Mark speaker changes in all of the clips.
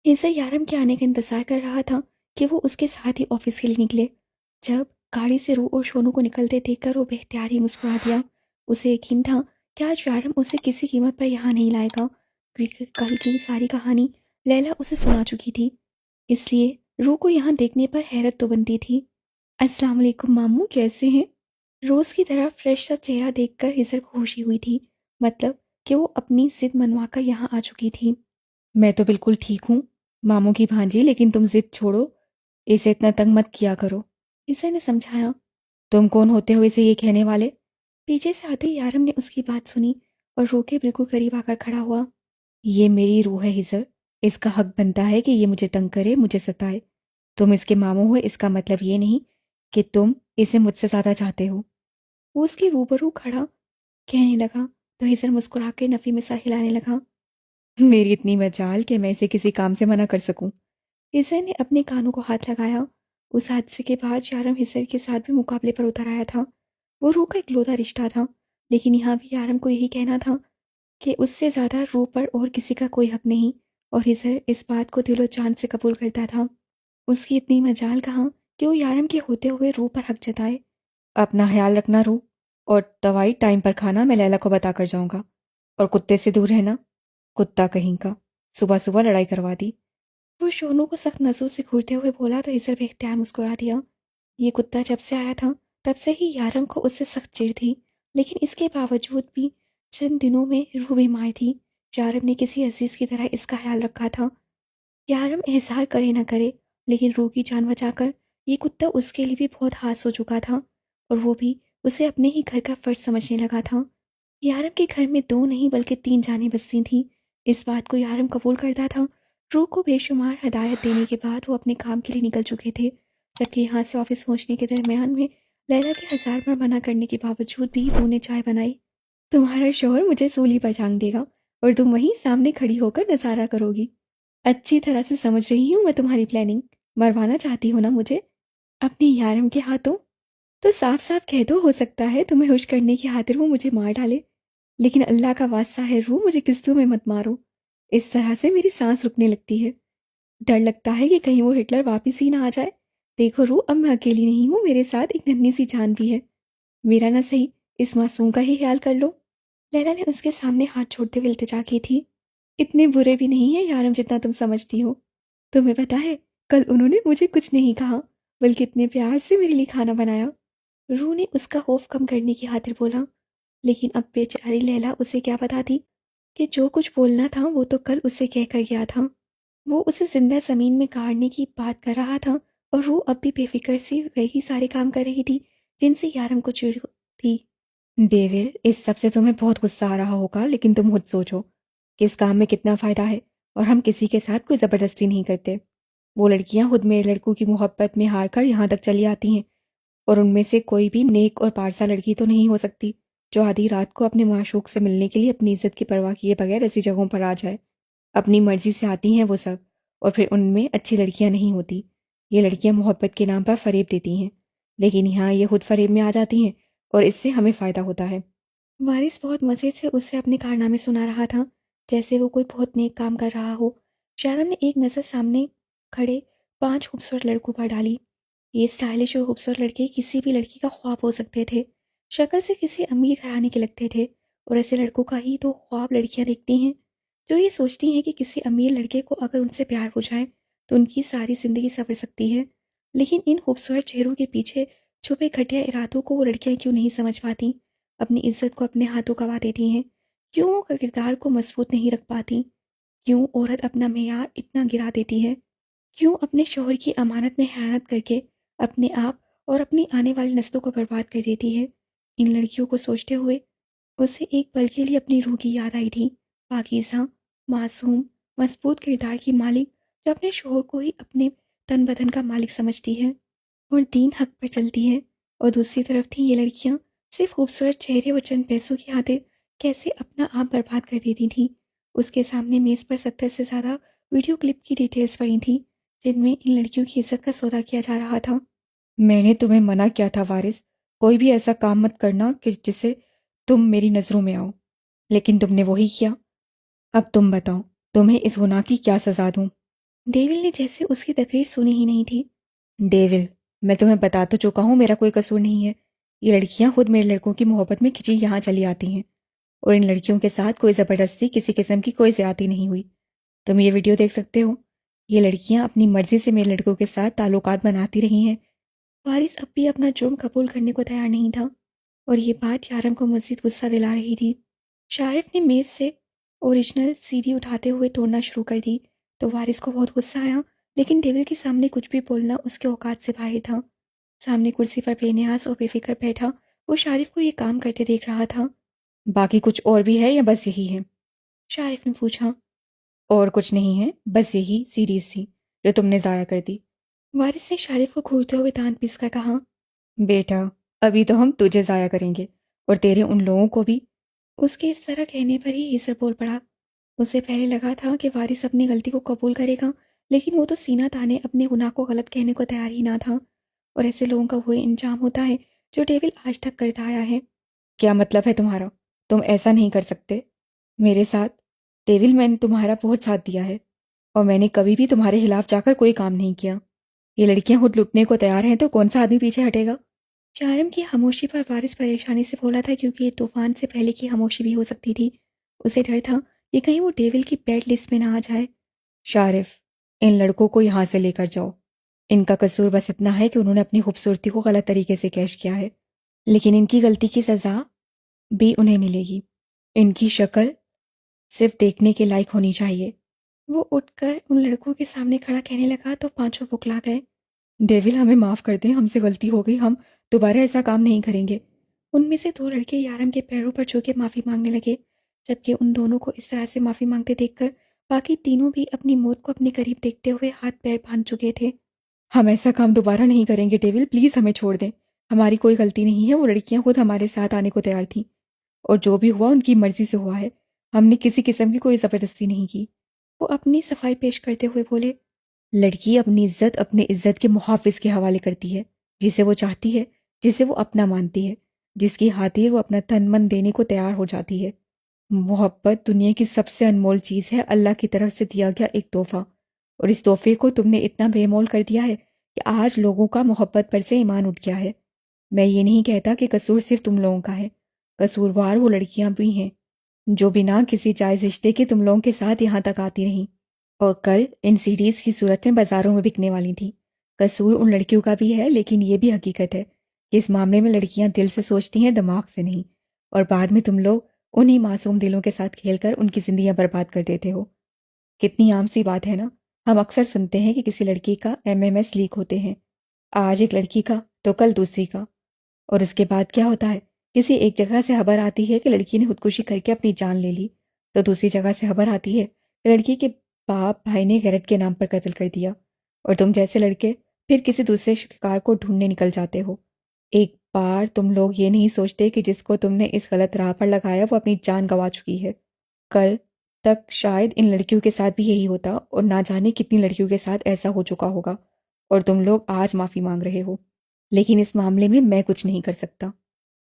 Speaker 1: اسے یارم کے آنے کا انتظار کر رہا تھا کہ وہ اس کے ساتھ ہی آفس کے لیے نکلے۔ جب گاڑی سے روح اور شونو کو نکلتے دیکھ کر وہ بے اختیار ہی مسکرا دیا۔ اسے یقین تھا کہ آج یارم اسے کسی قیمت پر یہاں نہیں لائے گا، کیونکہ کل کی ساری کہانی لیلا اسے سنا چکی تھی۔ اس لیے روح کو یہاں دیکھنے پر حیرت تو بنتی تھی۔ السلام علیکم ماموں، کیسے ہیں؟ روز کی طرح فریش سا چہرہ دیکھ کر ہزر کو خوشی ہوئی تھی، مطلب کہ وہ اپنی ضد منوا کر یہاں آ چکی تھی۔
Speaker 2: میں تو بالکل ٹھیک ہوں ماموں کی بھانجی، لیکن تم ضد چھوڑو، اسے اتنا تنگ مت کیا کرو۔
Speaker 1: ہزر نے سمجھایا۔
Speaker 2: تم کون ہوتے ہو اسے یہ کہنے والے؟
Speaker 1: پیچھے سے آتے یارم نے اس کی بات سنی اور رو کے بالکل قریب آ کر کھڑا ہوا۔
Speaker 2: یہ میری روح ہے ہزر، اس کا حق بنتا ہے کہ یہ مجھے تنگ کرے، مجھے ستائے۔ تم اس کے ماموں ہو، اس کا مطلب یہ نہیں کہ تم اسے مجھ سے زیادہ چاہتے ہو۔
Speaker 1: وہ اس کے روبرو کھڑا کہنے لگا تو ہزر مسکرا کے نفی میں سر ہلانے لگا۔
Speaker 2: میری اتنی مجال کہ میں اسے کسی کام سے منع کر سکوں۔
Speaker 1: ہزر نے اپنے کانوں کو ہاتھ لگایا۔ اس حادثے کے بعد یارم ہزر کے ساتھ بھی مقابلے پر اتر آیا تھا۔ وہ روح کا اکلوتا رشتہ تھا، لیکن یہاں بھی یارم کو یہی کہنا تھا کہ اس سے زیادہ روح پر اور کسی کا کوئی حق نہیں، اور ہزر اس بات کو دل و جان سے قبول کرتا تھا۔ اس کی اتنی مجال کہاں کہ وہ یارم کے ہوتے ہوئے روح پر حق جتائے۔
Speaker 2: اپنا خیال رکھنا روح، اور دوائی ٹائم پر کھانا، میں لیلا کو بتا کر جاؤں گا۔ اور کتے سے دور رہنا، کتا کہیں کا، صبح صبح لڑائی کروا دی۔
Speaker 1: وہ شونو کو سخت نظروں سے گھورتے ہوئے بولا تو ہزر بے اختیار مسکرا دیا۔ یہ کتا جب سے آیا تھا تب سے ہی یارم کو اس سے سخت چڑ تھی، لیکن اس کے باوجود بھی چند دنوں میں روح بیمار تھی۔ یارم نے کسی عزیز کی طرح اس کا خیال رکھا تھا۔ یارم احسار کرے نہ کرے، لیکن روح کی جان بچا کر یہ کتا اس کے لیے بھی بہت خاص ہو چکا تھا، اور وہ بھی اسے اپنے ہی گھر کا فرد سمجھنے لگا تھا۔ یارم کے گھر میں 2 نہیں بلکہ 3 جانیں بستی تھیں۔ اس بات کو یارم قبول کرتا تھا۔ روح کو بے شمار ہدایت دینے کے بعد وہ اپنے کام کے لیے نکل چکے تھے، جبکہ یہاں سے آفس پہنچنے کے درمیان میں لیلا کے 1000 بار منع کرنے کے باوجود بھی روح نے چائے بنائی۔ تمہارا شوہر مجھے سولی پر جھانک دے گا اور تم وہیں سامنے کھڑی ہو کر نظارہ کرو گی۔ اچھی طرح سے سمجھ رہی ہوں میں تمہاری پلاننگ۔ مروانا چاہتی ہو نا مجھے اپنی یارم کے ہاتھوں؟ تو صاف صاف کہہ دو، ہو سکتا ہے تمہیں خوش کرنے کی خاطر وہ مجھے مار ڈالے، لیکن اللہ کا واسطہ ہے روح، مجھے قسطوں میں مت مارو۔ اس طرح سے میری سانس رکنے لگتی ہے، ڈر لگتا ہے کہ کہیں وہ ہٹلر واپس ہی نہ آ جائے۔ دیکھو روح، اب میں اکیلی نہیں ہوں، میرے ساتھ ایک ننھی سی جان بھی ہے۔ میرا نہ صحیح، اس معصوم کا ہی خیال کر لو۔ لیلا نے اس کے سامنے ہاتھ چھوڑتے ہوئے التجا کی تھی۔ اتنے برے بھی نہیں ہیں یارم جتنا تم سمجھتی ہو۔ تمہیں پتہ ہے کل انہوں نے مجھے کچھ نہیں کہا، بلکہ اتنے پیار سے میرے لیے کھانا بنایا۔ روح نے اس کا خوف کم کرنے کی خاطر بولا، لیکن اب بیچاری لیلا اسے کیا پتا تھی کہ جو کچھ بولنا تھا وہ تو کل اسے کہہ کر گیا تھا۔ وہ اسے زندہ زمین میں گاڑنے کی بات کر رہا تھا، اور روح اب بھی بے فکر سی وہی سارے کام کر رہی تھی جن سے یارم کو چڑ تھی۔
Speaker 2: ڈیول، اس سب سے تمہیں بہت غصہ آ رہا ہوگا، لیکن تم خود سوچو کہ اس کام میں کتنا فائدہ ہے، اور ہم کسی کے ساتھ کوئی زبردستی نہیں کرتے۔ وہ لڑکیاں خود میرے لڑکوں کی محبت میں ہار کر یہاں تک چلی آتی ہیں، اور ان میں سے کوئی بھی نیک اور پارسا لڑکی تو نہیں ہو سکتی جو آدھی رات کو اپنے معشوق سے ملنے کے لیے اپنی عزت کی پرواہ کیے بغیر ایسی جگہوں پر آ جائے۔ اپنی مرضی سے آتی ہیں وہ سب، اور پھر ان میں اچھی لڑکیاں نہیں ہوتی۔ یہ لڑکیاں محبت کے نام پر فریب دیتی ہیں، لیکن یہاں یہ خود فریب میں آ جاتی ہیں، اور اس سے ہمیں فائدہ ہوتا ہے۔
Speaker 1: وارث بہت مزے سے اسے اپنے کارنامے سنا رہا تھا، جیسے وہ کوئی بہت نیک کام کر رہا ہو۔ شارم نے ایک نظر سامنے کھڑے 5 خوبصورت لڑکوں پر ڈالی۔ یہ اسٹائلش اور خوبصورت لڑکے کسی بھی لڑکی کا خواب ہو سکتے تھے، شکل سے کسی امیر گھرانے کے لگتے تھے، اور ایسے لڑکوں کا ہی تو خواب لڑکیاں دیکھتی ہیں جو یہ سوچتی ہیں کہ کسی امیر لڑکے کو اگر ان سے پیار ہو جائے تو ان کی ساری زندگی سنور سکتی ہے۔ لیکن ان خوبصورت چہروں کے پیچھے چھپے گھٹیا ارادوں کو وہ لڑکیاں کیوں نہیں سمجھ پاتی؟ اپنی عزت کو اپنے ہاتھوں گوا دیتی ہیں؟ کیوں وہ کردار کو مضبوط نہیں رکھ پاتی؟ کیوں عورت اپنا معیار اتنا گرا دیتی ہے؟ کیوں اپنے شوہر کی امانت میں خیانت کر کے اپنے آپ اور اپنی آنے والی نسلوں کو برباد کر دیتی ہے؟ ان لڑکیوں کو سوچتے ہوئے اسے ایک پل کے لیے اپنی روح کی یاد آئی تھی، پاکیزہ، معصوم، مضبوط کردار کی مالک جو اپنے شوہر کو ہی اپنے تن بدن کا مالک سمجھتی ہے اور دین حق پر چلتی ہے۔ اور دوسری طرف تھی یہ لڑکیاں صرف خوبصورت چہرے اور چند پیسوں کی خاطر کیسے اپنا آپ برباد کر دیتی تھیں۔ اس کے سامنے میز پر 70 سے زیادہ ویڈیو کلپ کی ڈیٹیلز پڑی تھیں جن میں ان لڑکیوں کی عزت کا سودا کیا جا رہا تھا۔
Speaker 2: میں نے تمہیں منع کیا تھا وارث، کوئی بھی ایسا کام مت کرنا کہ جسے تم میری نظروں میں آؤ، لیکن تم نے وہی کیا۔ اب تم بتاؤ تمہیں اس گناہ کی کیا سزا دوں؟
Speaker 1: ڈیول نے جیسے اس کی تقریر سنی ہی نہیں تھی۔
Speaker 2: ڈیول، میں تمہیں بتا تو چکا ہوں میرا کوئی قصور نہیں ہے۔ یہ لڑکیاں خود میرے لڑکوں کی محبت میں کھچی یہاں چلی آتی ہیں، اور ان لڑکیوں کے ساتھ کوئی زبردستی، کسی قسم کی کوئی زیادتی نہیں ہوئی۔ تم یہ ویڈیو دیکھ سکتے ہو، یہ لڑکیاں اپنی مرضی سے میرے لڑکوں کے ساتھ تعلقات بناتی رہی ہیں۔
Speaker 1: وارث اب بھی اپنا جرم قبول کرنے کو تیار نہیں تھا، اور یہ بات یارم کو مزید غصہ دلا رہی تھی۔ شارف نے میز سے اوریجنل سی ڈی اٹھاتے ہوئے توڑنا شروع کر دی تو وارث کو بہت غصہ آیا، لیکن ڈیول کے سامنے کچھ بھی بولنا اس کے اوقات سے باہر تھا۔ سامنے کرسی پر بے نیاز اور بے فکر بیٹھا وہ شارف کو یہ کام کرتے دیکھ رہا تھا۔
Speaker 2: باقی کچھ اور بھی ہے یا بس یہی ہے؟
Speaker 1: شارف نے پوچھا۔
Speaker 2: اور کچھ نہیں ہے، بس یہی سیریز تھی جو تم نے ضائع کر دی۔
Speaker 1: وارث نے شارف کو گھورتے ہوئے دانت پیس کر کہا۔
Speaker 2: بیٹا، ابھی تو ہم تجھے ضائع کریں گے، اور تیرے ان لوگوں کو بھی۔
Speaker 1: اس کے اس طرح کہنے پر ہی ہیسر بول پڑا۔ اسے پہلے لگا تھا کہ وارث اپنی غلطی کو قبول کرے گا، لیکن وہ تو سینہ تانے اپنے گناہ کو غلط کہنے کو تیار ہی نہ تھا، اور ایسے لوگوں کا وہی انجام ہوتا ہے جو ڈیول آج تک کرتا آیا ہے۔
Speaker 2: کیا مطلب ہے تمہارا؟ تم ایسا نہیں کر سکتے میرے ساتھ۔ ڈیول، میں نے تمہارا بہت ساتھ دیا ہے، اور میں نے کبھی بھی تمہارے خلاف جا کر کوئی کام نہیں کیا۔ یہ لڑکیاں خود لٹنے کو تیار ہیں تو کون سا آدمی پیچھے ہٹے گا؟
Speaker 1: شارم کی خاموشی پر وارث پریشانی سے بولا تھا، کیونکہ یہ طوفان سے پہلے کی خاموشی بھی ہو سکتی تھی۔ اسے ڈر تھا کہ کہیں وہ ڈیول کی بیڈ لسٹ میں نہ آ جائے۔
Speaker 2: شارف، ان لڑکوں کو یہاں سے لے کر جاؤ۔ ان کا قصور بس اتنا ہے کہ انہوں نے اپنی خوبصورتی کو غلط طریقے سے کیش کیا ہے، لیکن ان کی غلطی کی سزا بھی انہیں ملے گی۔ ان کی شکل صرف دیکھنے کے لائق ہونی چاہیے۔
Speaker 1: وہ اٹھ کر ان لڑکوں کے سامنے کھڑا کہنے لگا تو پانچوں بکلا گئے۔
Speaker 2: ڈیول، ہمیں معاف کر دیں، ہم سے غلطی ہو گئی، ہم دوبارہ ایسا کام نہیں کریں گے۔
Speaker 1: ان میں سے 2 لڑکے یارم کے پیروں پر جھک کے معافی مانگنے لگے، جبکہ ان دونوں کو اس طرح سے معافی مانگتے دیکھ کر باقی تینوں بھی اپنی موت کو اپنے قریب دیکھتے ہوئے ہاتھ پیر باندھ چکے تھے۔
Speaker 2: ہم ایسا کام دوبارہ نہیں کریں گے ڈیول، پلیز ہمیں چھوڑ دیں۔ ہماری کوئی غلطی نہیں ہے، وہ لڑکیاں خود ہمارے ساتھ آنے کو تیار تھیں، اور جو بھی ہوا ان کی مرضی سے ہوا ہے۔ ہم نے کسی قسم کی کوئی زبردستی نہیں کی۔
Speaker 1: وہ اپنی صفائی پیش کرتے ہوئے بولے۔
Speaker 2: لڑکی اپنی عزت اپنے عزت کے محافظ کے حوالے کرتی ہے، جسے وہ چاہتی ہے، جسے وہ اپنا مانتی ہے، جس کی خاطر وہ اپنا تن من دینے کو تیار ہو جاتی ہے۔ محبت دنیا کی سب سے انمول چیز ہے، اللہ کی طرف سے دیا گیا ایک تحفہ، اور اس تحفے کو تم نے اتنا بے مول کر دیا ہے کہ آج لوگوں کا محبت پر سے ایمان اٹھ گیا ہے۔ میں یہ نہیں کہتا کہ قصور صرف تم لوگوں کا ہے، قصوروار وہ لڑکیاں بھی ہیں جو بنا کسی جائز رشتے کے تم لوگوں کے ساتھ یہاں تک آتی رہیں، اور کل ان سیڈیز کی صورت میں بازاروں میں بکنے والی تھیں۔ قصور ان لڑکیوں کا بھی ہے، لیکن یہ بھی حقیقت ہے کہ اس معاملے میں لڑکیاں دل سے سوچتی ہیں، دماغ سے نہیں، اور بعد میں تم لوگ انہی معصوم دلوں کے ساتھ کھیل کر ان کی زندگیاں برباد کر دیتے ہو۔ کتنی عام سی بات ہے نا، ہم اکثر سنتے ہیں کہ کسی لڑکی کا MMS لیک ہوتے ہیں، آج ایک لڑکی کا تو کل دوسری کا، اور اس کے بعد کیا ہوتا ہے؟ کسی ایک جگہ سے خبر آتی ہے کہ لڑکی نے خودکشی کر کے اپنی جان لے لی، تو دوسری جگہ سے خبر آتی ہے کہ لڑکی کے باپ بھائی نے غیرت کے نام پر قتل کر دیا، اور تم جیسے لڑکے پھر کسی دوسرے شکار کو ڈھونڈنے نکل جاتے ہو۔ ایک بار تم لوگ یہ نہیں سوچتے کہ جس کو تم نے اس غلط راہ پر لگایا وہ اپنی جان گنوا چکی ہے۔ کل تک شاید ان لڑکیوں کے ساتھ بھی یہی ہوتا، اور نہ جانے کتنی لڑکیوں کے ساتھ ایسا ہو چکا ہوگا، اور تم لوگ آج معافی مانگ رہے ہو۔ لیکن اس معاملے میں میں کچھ نہیں کر سکتا،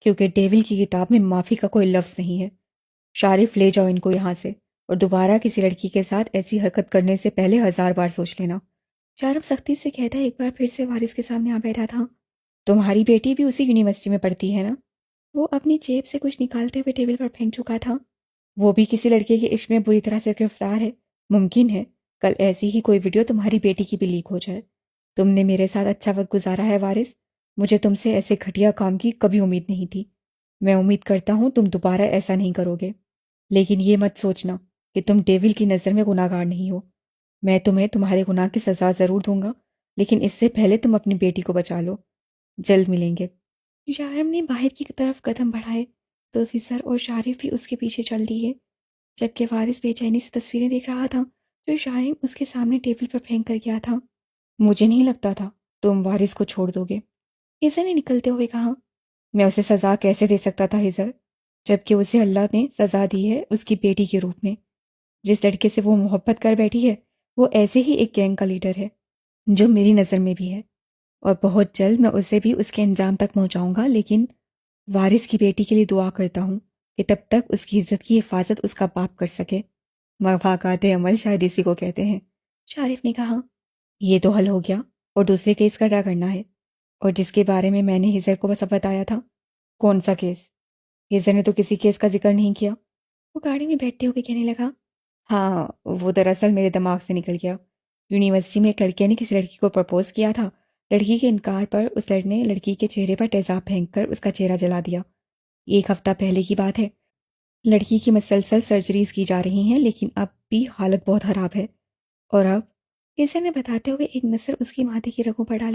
Speaker 2: کیونکہ ڈیول کی کتاب میں معافی کا کوئی لفظ نہیں ہے۔ شارف، لے جاؤ ان کو یہاں سے، اور دوبارہ کسی لڑکی کے ساتھ ایسی حرکت کرنے سے پہلے 1000 بار سوچ لینا۔
Speaker 1: شارف سختی سے کہتا ایک بار پھر سے وارث کے سامنے آ بیٹھا تھا۔
Speaker 2: تمہاری بیٹی بھی اسی یونیورسٹی میں پڑھتی ہے نا؟
Speaker 1: وہ اپنی جیب سے کچھ نکالتے ہوئے ٹیبل پر پھینک چکا تھا۔
Speaker 2: وہ بھی کسی لڑکے کے عشق میں بری طرح سے گرفتار ہے۔ ممکن ہے کل ایسی ہی کوئی ویڈیو تمہاری بیٹی کی بھی لیک ہو جائے۔ تم نے میرے ساتھ اچھا وقت گزارا ہے وارث، مجھے تم سے ایسے گھٹیا کام کی کبھی امید نہیں تھی۔ میں امید کرتا ہوں تم دوبارہ ایسا نہیں کرو گے، لیکن یہ مت سوچنا کہ تم ڈیول کی نظر میں گناہ گار نہیں ہو۔ میں تمہیں تمہارے گناہ کی سزا ضرور دوں گا، لیکن اس سے پہلے تم اپنی بیٹی کو بچا لو۔ جلد ملیں گے۔
Speaker 1: یارم نے باہر کی طرف قدم بڑھائے تو سیسر اور شارف بھی اس کے پیچھے چل دیے، جبکہ وارث بے چینی سے تصویریں دیکھ رہا تھا جو شارم اس کے سامنے ٹیبل پر پھینک کر گیا تھا۔
Speaker 2: مجھے نہیں لگتا تھا تم وارث کو چھوڑ دو گے،
Speaker 1: ہیزر نے نکلتے ہوئے کہا۔
Speaker 2: میں اسے سزا کیسے دے سکتا تھا ہیزر، جبکہ اسے اللہ نے سزا دی ہے اس کی بیٹی کے روپ میں۔ جس لڑکے سے وہ محبت کر بیٹھی ہے وہ ایسے ہی ایک گینگ کا لیڈر ہے جو میری نظر میں بھی ہے، اور بہت جلد میں اسے بھی اس کے انجام تک پہنچاؤں گا، لیکن وارث کی بیٹی کے لیے دعا کرتا ہوں کہ تب تک اس کی عزت کی حفاظت اس کا باپ کر سکے۔ مفاقات عمل شاید اسی کو کہتے ہیں۔
Speaker 1: شارف نے کہا۔
Speaker 2: یہ تو حل ہو گیا، اور دوسرے کیس کا کیا کرنا ہے؟ اور جس کے بارے میں نے ہزر کو بس اب بتایا تھا، کون سا کیس؟ ہزر نے تو کسی کیس کا ذکر نہیں کیا۔
Speaker 1: وہ گاڑی میں بیٹھتے ہوئے کہنے لگا۔
Speaker 2: ہاں، وہ دراصل میرے دماغ سے نکل گیا۔ یونیورسٹی میں ایک لڑکے نے کسی لڑکی کو پرپوز کیا تھا۔ لڑکی کے انکار پر اس لڑکے نے لڑکی کے چہرے پر تیزاب پھینک کر اس کا چہرہ جلا دیا۔ 1 ہفتہ پہلے کی بات ہے۔ لڑکی کی مسلسل سرجریز کی جا رہی ہیں، لیکن اب بھی حالت بہت خراب ہے۔ اور اب
Speaker 1: ہزر نے بتاتے ہوئے ایک نظر اس کی ماتھے کی رگوں پر ڈالی۔